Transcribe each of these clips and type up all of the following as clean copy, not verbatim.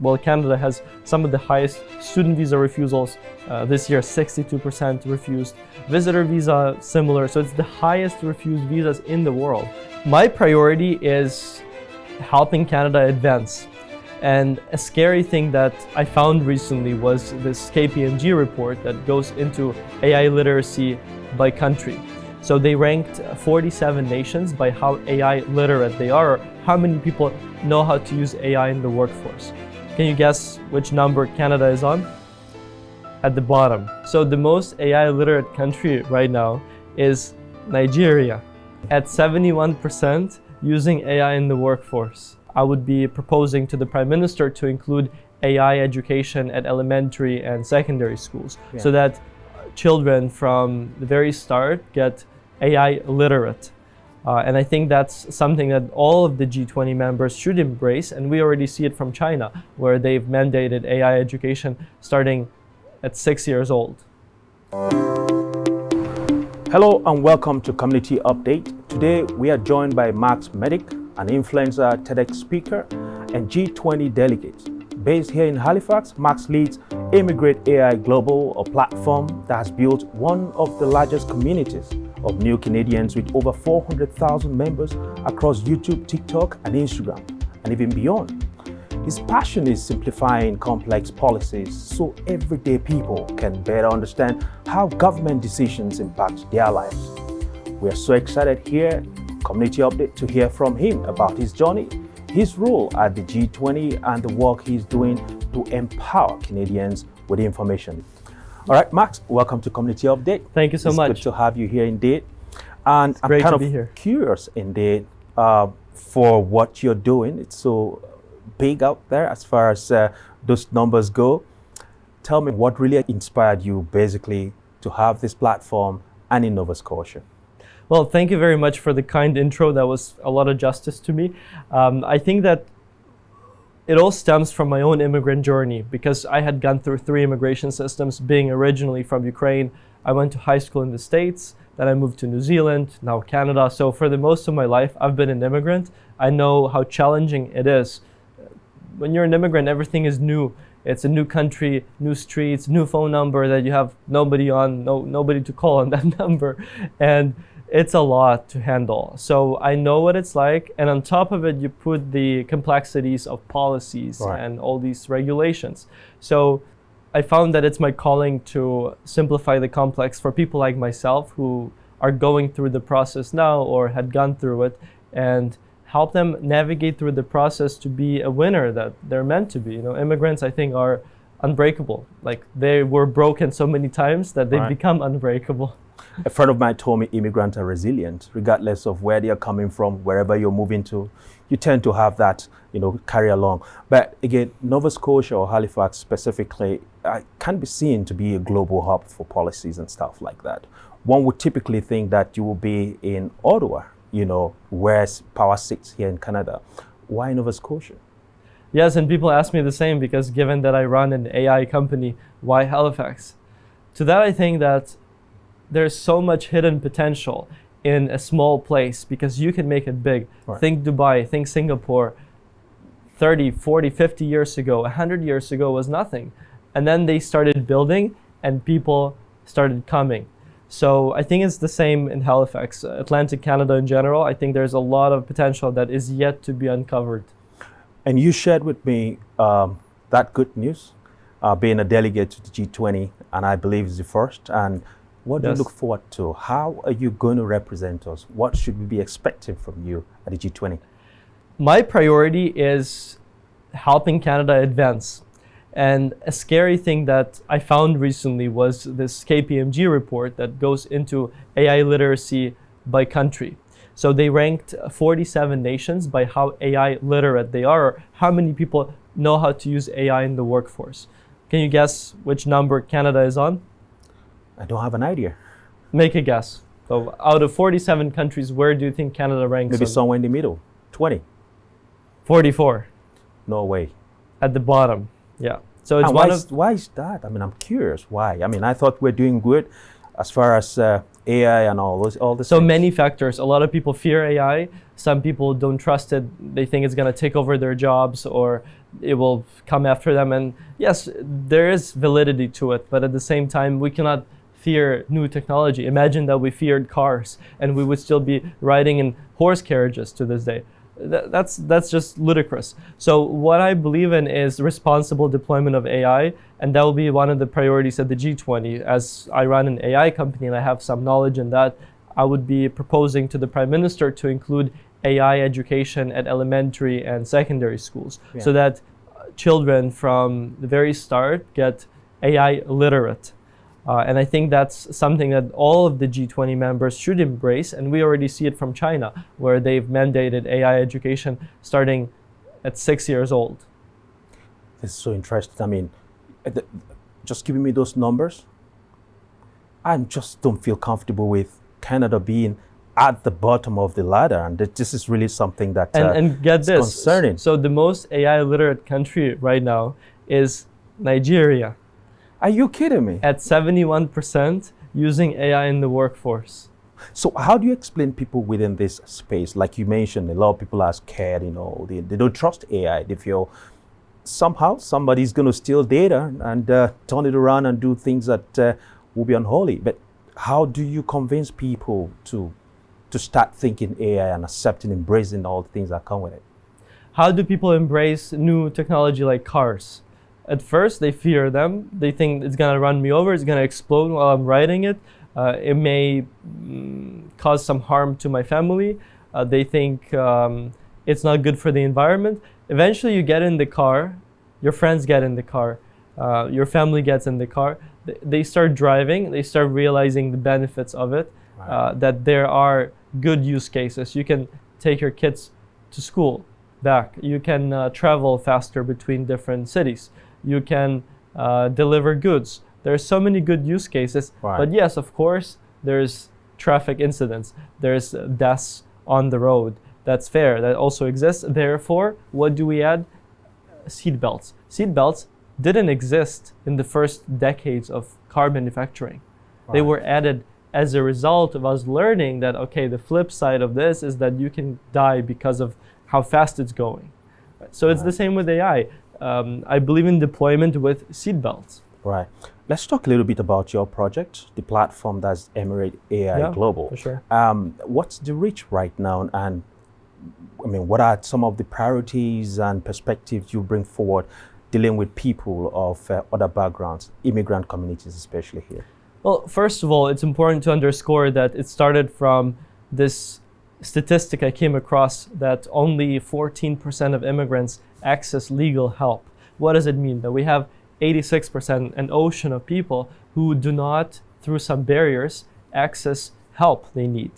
Well, Canada has some of the highest student visa refusals. This year, 62% refused. Visitor visa, similar. So it's the highest refused visas in the world. My priority is helping Canada advance. And a scary thing that I found recently was this KPMG report that goes into AI literacy by country. So they ranked 47 nations by how AI literate they are, or how many people know how to use AI in the workforce. Can you guess which number Canada is on? At the bottom. So the most AI literate country right now is Nigeria, at 71% using AI in the workforce. I would be proposing to the Prime Minister to include AI education at elementary and secondary schools, so that children from the very start get AI literate. And I think that's something that all of the G20 members should embrace, and we already see it from China, where they've mandated AI education starting at 6 years old. Hello and welcome to Community Update. Today we are joined by Max Medyk, an influencer, TEDx speaker, and G20 Delegate. Based here in Halifax, Max leads ImmigrateAI Global, a platform that has built one of the largest communities of new Canadians with over 400,000 members across YouTube, TikTok, and Instagram, and even beyond. His passion is simplifying complex policies so everyday people can better understand how government decisions impact their lives. We are so excited here, Community Update, to hear from him about his journey, his role at the G20, and the work he's doing to empower Canadians with information. All right, Max, welcome to Community Update. Thank you so much. It's good to have you here indeed. And It's great I'm to kind be of here. curious indeed for what you're doing. It's so big out there as far as those numbers go. Tell me what really inspired you basically to have this platform and in Nova Scotia. Well, thank you very much for the kind intro. That was a lot of justice to me. I think that it all stems from my own immigrant journey, because I had gone through 3 immigration systems. Being originally from Ukraine, I went to high school in the States, then I moved to New Zealand, now Canada. So for the most of my life, I've been an immigrant. I know how challenging it is. When you're an immigrant, everything is new. It's a new country, new streets, new phone number that you have nobody on, nobody to call on that number. And it's a lot to handle. So I know what it's like. And on top of it, you put the complexities of policies and all these regulations. So I found that it's my calling to simplify the complex for people like myself who are going through the process now or had gone through it, and help them navigate through the process to be a winner that they're meant to be. You know, immigrants, I think, are unbreakable. Like, they were broken so many times that they've become unbreakable. A friend of mine told me immigrants are resilient, regardless of where they are coming from, wherever you're moving to. You tend to have that, carry along. But again, Nova Scotia or Halifax specifically can be seen to be a global hub for policies and stuff like that. One would typically think that you will be in Ottawa, where power sits here in Canada. Why Nova Scotia? Yes, and people ask me the same, because given that I run an AI company, why Halifax? To that, I think that there's so much hidden potential in a small place, because you can make it big. Think Dubai, think Singapore. 30, 40, 50 years ago, 100 years ago was nothing. And then they started building and people started coming. So I think it's the same in Halifax, Atlantic Canada in general. I think there's a lot of potential that is yet to be uncovered. And you shared with me that good news, being a delegate to the G20, and I believe it's the first. And what do you look forward to? How are you going to represent us? What should we be expecting from you at the G20? My priority is helping Canada advance. And a scary thing that I found recently was this KPMG report that goes into AI literacy by country. So they ranked 47 nations by how AI literate they are, or how many people know how to use AI in the workforce. Can you guess which number Canada is on? I don't have an idea. Make a guess. So out of 47 countries, where do you think Canada ranks? Maybe somewhere in the middle, 20. 44. No way. At the bottom, yeah. So it's why is that? I mean, I'm curious why. I mean, I thought we're doing good as far as AI and all this. So many factors. A lot of people fear AI. some people don't trust it. They think it's going to take over their jobs or it will come after them. And yes, there is validity to it, but at the same time, we cannot fear new technology. Imagine that we feared cars and we would still be riding in horse carriages to this day. That's just ludicrous. So what I believe in is responsible deployment of AI, and that will be one of the priorities at the G20. As I run an AI company and I have some knowledge in that, I would be proposing to the Prime Minister to include AI education at elementary and secondary schools, so that children from the very start get AI literate. And I think that's something that all of the G20 members should embrace, and we already see it from China, where they've mandated AI education starting at 6 years old. This is so interesting. I mean, just giving me those numbers, I just don't feel comfortable with Canada being at the bottom of the ladder, and this is really something that and get this, concerning. So the most AI literate country right now is Nigeria. Are you kidding me? At 71% using AI in the workforce. So how do you explain people within this space? Like you mentioned, a lot of people are scared, they don't trust AI. They feel somehow somebody's going to steal data and turn it around and do things that will be unholy. But how do you convince people to start thinking AI and accepting, embracing all the things that come with it? How do people embrace new technology like cars? At first, they fear them. They think it's going to run me over. It's going to explode while I'm riding it. It may cause some harm to my family. They think it's not good for the environment. Eventually, you get in the car. Your friends get in the car. Your family gets in the car. They start driving. They start realizing the benefits of it, that there are good use cases. You can take your kids to school back. You can travel faster between different cities. You can deliver goods. There are so many good use cases. But yes, of course, there's traffic incidents. There's deaths on the road. That's fair. That also exists. Therefore, what do we add? Seatbelts. Seatbelts didn't exist in the first decades of car manufacturing. They were added as a result of us learning that, okay, the flip side of this is that you can die because of how fast it's going. So it's the same with AI. I believe in deployment with seatbelts. Right. Let's talk a little bit about your project, the platform that's ImmigrateAI Global. For sure. What's the reach right now? And I mean, what are some of the priorities and perspectives you bring forward dealing with people of other backgrounds, immigrant communities especially here? Well, first of all, it's important to underscore that it started from this statistic I came across that only 14% of immigrants access legal help. What does it mean? That we have 86%, an ocean of people who do not, through some barriers, access help they need.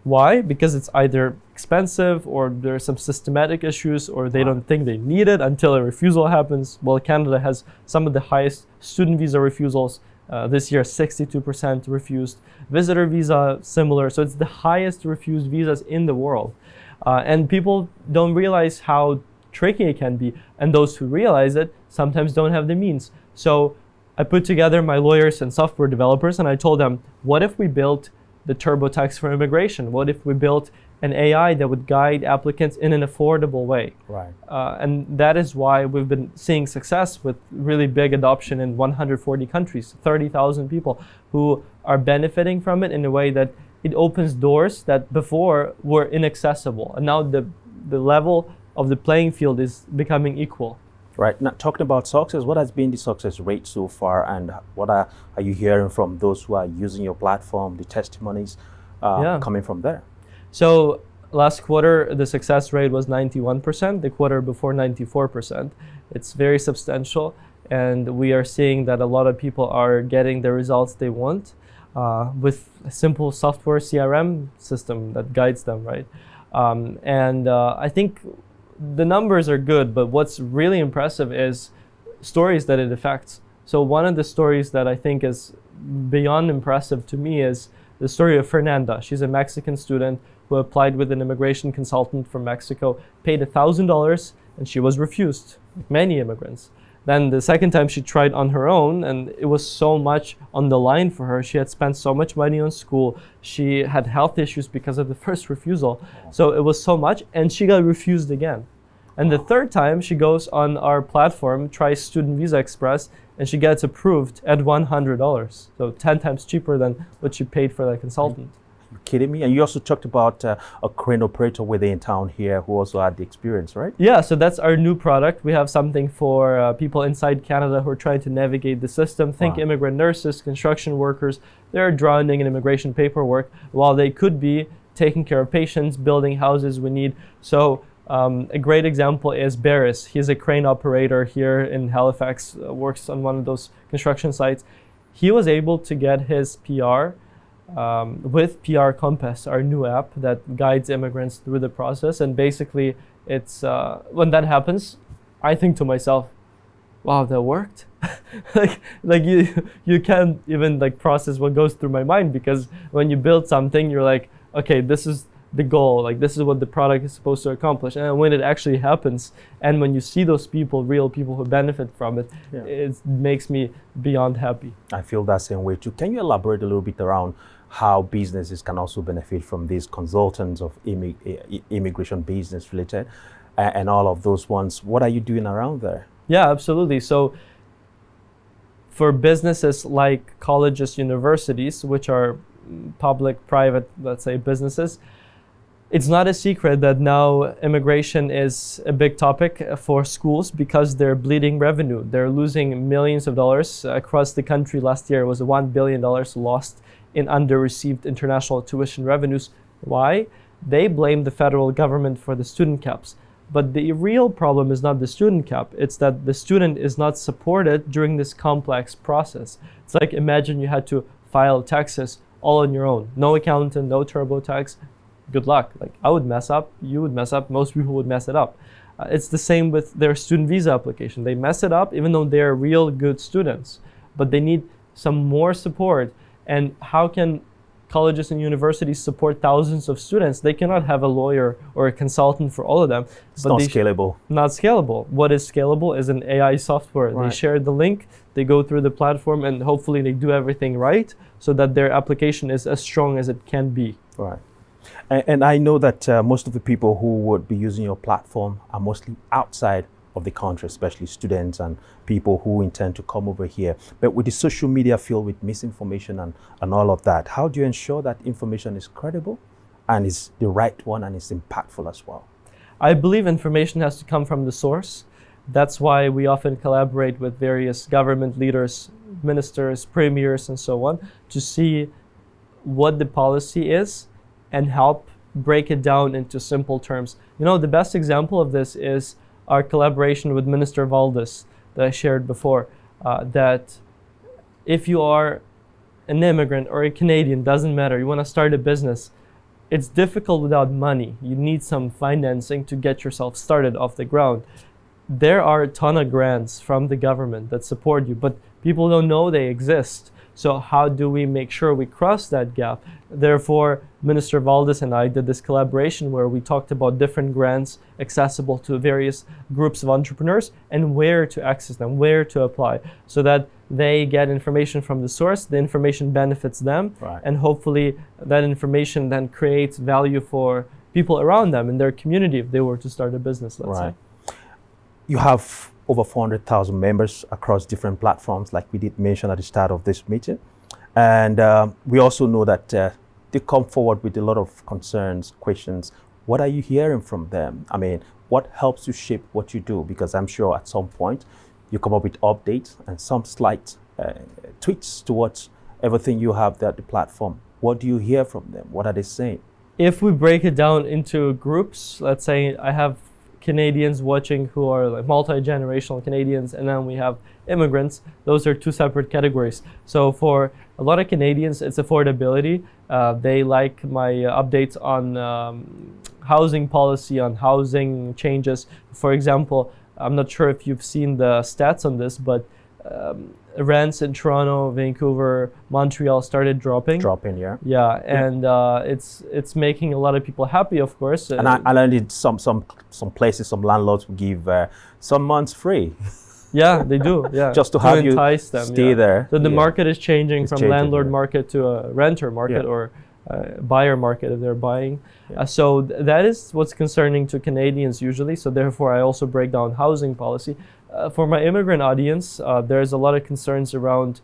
Why? Because it's either expensive or there are some systematic issues or they don't think they need it until a refusal happens. Well, Canada has some of the highest student visa refusals. This year, 62% refused. Visitor visa, similar. So it's the highest refused visas in the world. And people don't realize how tricky it can be. And those who realize it sometimes don't have the means. So I put together my lawyers and software developers and I told them, what if we built the TurboTax for immigration? What if we built an AI that would guide applicants in an affordable way? Right. And that is why we've been seeing success with really big adoption in 140 countries, 30,000 people who are benefiting from it in a way that it opens doors that before were inaccessible. And now the level of the playing field is becoming equal. Right. Now, talking about success, what has been the success rate so far, and what are you hearing from those who are using your platform, the testimonies coming from there? So last quarter, the success rate was 91%, the quarter before 94%. It's very substantial, and we are seeing that a lot of people are getting the results they want with a simple software CRM system that guides them, right? I think the numbers are good, but what's really impressive is stories that it affects. So one of the stories that I think is beyond impressive to me is the story of Fernanda. She's a Mexican student who applied with an immigration consultant from Mexico, paid $1,000, and she was refused, like many immigrants. Then the second time she tried on her own, and it was so much on the line for her. She had spent so much money on school. She had health issues because of the first refusal. So it was so much, and she got refused again. And the third time she goes on our platform, tries Student Visa Express, and she gets approved at $100. So 10 times cheaper than what she paid for that consultant. You're kidding me? And you also talked about a crane operator within town here who also had the experience, right? Yeah, so that's our new product. We have something for people inside Canada who are trying to navigate the system. Think immigrant nurses, construction workers. They're drowning in immigration paperwork while they could be taking care of patients, building houses we need. So a great example is Barris. He's a crane operator here in Halifax, works on one of those construction sites. He was able to get his PR with PR Compass, our new app that guides immigrants through the process. And basically, it's when that happens, I think to myself, wow, that worked. like you can't even like process what goes through my mind, because when you build something, you're like, okay, this is the goal, like this is what the product is supposed to accomplish. And when it actually happens, and when you see those people, real people who benefit from it, it makes me beyond happy. I feel that same way too. Can you elaborate a little bit around how businesses can also benefit from these consultants of immigration business related and all of those ones? What are you doing around there? Yeah, absolutely. So for businesses like colleges, universities, which are public, private, let's say businesses, it's not a secret that now immigration is a big topic for schools because they're bleeding revenue. They're losing millions of dollars across the country. Last year it was $1 billion lost in under-received international tuition revenues. Why? They blame the federal government for the student caps. But the real problem is not the student cap. It's that the student is not supported during this complex process. It's like, imagine you had to file taxes all on your own. No accountant, no TurboTax. Good luck. Like, I would mess up, you would mess up, most people would mess it up. It's the same with their student visa application. They mess it up even though they're real good students, but they need some more support. And how can colleges and universities support thousands of students? They cannot have a lawyer or a consultant for all of them. It's not scalable. Not scalable. What is scalable is an AI software. Right. They share the link, they go through the platform, and hopefully they do everything right so that their application is as strong as it can be. Right. And I know that most of the people who would be using your platform are mostly outside of the country, especially students and people who intend to come over here. But with the social media filled with misinformation and all of that, how do you ensure that information is credible and is the right one and is impactful as well? I believe information has to come from the source. That's why we often collaborate with various government leaders, ministers, premiers, and so on, to see what the policy is and help break it down into simple terms. You know, the best example of this is our collaboration with Minister Valdez that I shared before, that if you are an immigrant or a Canadian, doesn't matter, you want to start a business, it's difficult without money. You need some financing to get yourself started off the ground. There are a ton of grants from the government that support you, but people don't know they exist. So how do we make sure we cross that gap? Therefore, Minister Valdez and I did this collaboration where we talked about different grants accessible to various groups of entrepreneurs and where to access them, where to apply, so that they get information from the source, the information benefits them, and hopefully that information then creates value for people around them in their community if they were to start a business, let's say. You have over 400,000 members across different platforms, like we did mention at the start of this meeting. And we also know that they come forward with a lot of concerns, questions. What are you hearing from them? I mean, what helps you shape what you do? Because I'm sure at some point you come up with updates and some slight tweaks towards everything you have there at the platform. What do you hear from them? What are they saying? If we break it down into groups, let's say I have Canadians watching who are like multi-generational Canadians, and then we have immigrants. Those are two separate categories. So for a lot of Canadians, it's affordability. They like my updates on housing policy, on housing changes. For example, I'm not sure if you've seen the stats on this, but rents in Toronto, Vancouver, Montreal started dropping. Yeah. Yeah, and it's making a lot of people happy, of course. And I learned some places, some landlords will give some months free. Yeah, they do. Yeah, Just to have you entice them, stay there. So the Yeah. market is changing It's from changing, landlord yeah. market to a renter market, Yeah. or buyer market if they're buying. Yeah. So that is what's concerning to Canadians usually. So therefore, I also break down housing policy. For my immigrant audience, there's a lot of concerns around,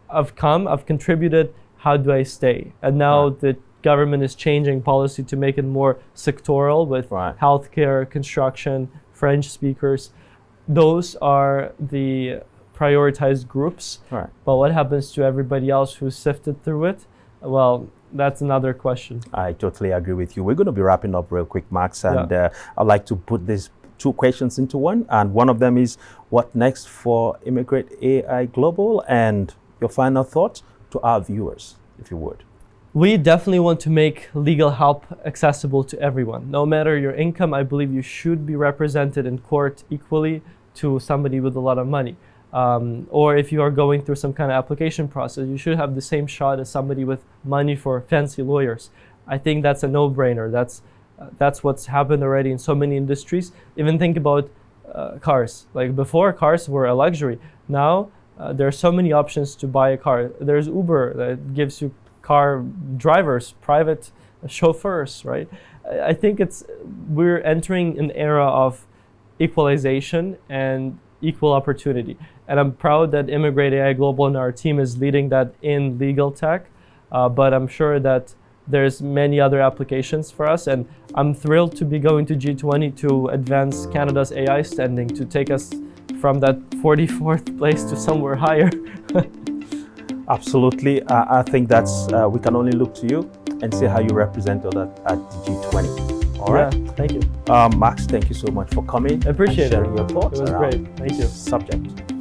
I've contributed, how do I stay? And now Right. the government is changing policy to make it more sectoral with Right. healthcare, construction, French speakers. Those are the prioritized groups. Right. But what happens to everybody else who sifted through it? Well, that's another question. I totally agree with you. We're going to be wrapping up real quick, Max, and I'd like to put these two questions into one. And one of them is, what next for ImmigrateAI Global? And your final thoughts to our viewers, if you would. We definitely want to make legal help accessible to everyone. No matter your income, I believe you should be represented in court equally to somebody with a lot of money. Or if you are going through some kind of application process, you should have the same shot as somebody with money for fancy lawyers. I think that's a no-brainer. That's what's happened already in so many industries. Even think about cars. Like before, cars were a luxury. Now there are so many options to buy a car. There's Uber that gives you car drivers, private chauffeurs, right? I think we're entering an era of equalization and equal opportunity. And I'm proud that ImmigrateAI Global and our team is leading that in legal tech, but I'm sure that there's many other applications for us, and I'm thrilled to be going to G20 to advance Canada's AI standing, to take us from that 44th place to somewhere higher. Absolutely. I think that's, we can only look to you and see how you represent all that at the G20. All right. Thank you. Max, thank you so much for coming. I appreciate and sharing it. your thoughts It was around great. Thank you. this subject.